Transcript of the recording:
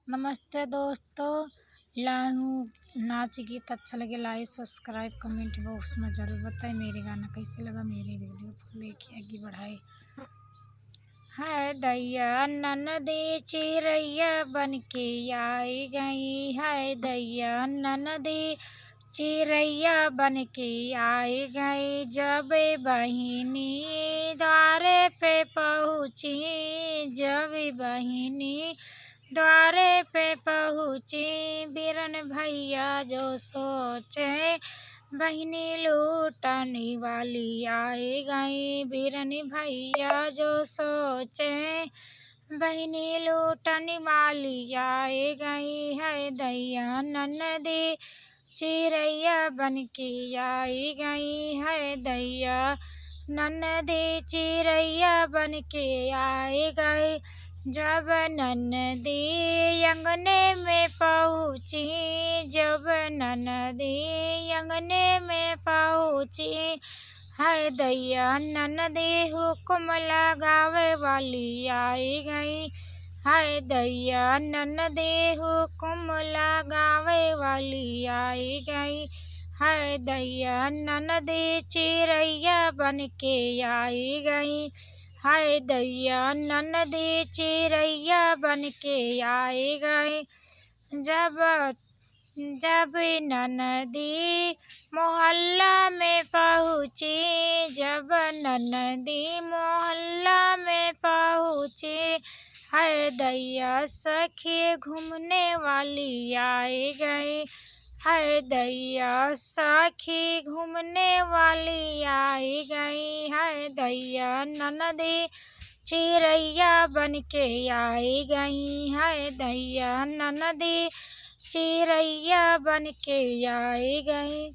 नमस्ते दोस्तों। लाए हूँ नाच गीत अच्छा लगे लाइक सब्सक्राइब कमेंट बॉक्स में ज़रूर बताएं। मेरे गाना कैसे लगा, मेरे वीडियो को लेके आगे बढ़ाए। है दैया ननदी चिरैया बन के आई गई, है दैया ननदी चिरैया बन के आई गई। जब बहिनी द्वारे पे पहुँची, जब बहिनी द्वारे पे पहुँची, बिरन भैया जो सोचे बहिनी लूटने वाली आई गई। बिरन भैया जो सोचे बहिनी लूटने वाली आई गई। है दैया ननदी चिरैया बन के आई गई, है दैया ननदी चिरैया बन के आई गई। जब ननदी अंगने में पहुँची, जब ननदी अंगने में पहुँची, है दैया ननदी हुक्म लगावे वाली आई गई। है दैया ननदी हुक्म लगावे वाली आई गई। है दैया ननदी चिरैया बन के आई गई। है दैया ननदी चिरैया बन के आई गई। जब जब ननदी मोहल्ला में पहुँची, जब ननदी मोहल्ला में पहुँची, है दैया सखी घूमने वाली आई गई। है दैया सखी घूमने वाली आई गई। है दैया ननदी चिरैया बन के आई गई। है दैया ननदी चिरैया बन के आई गई।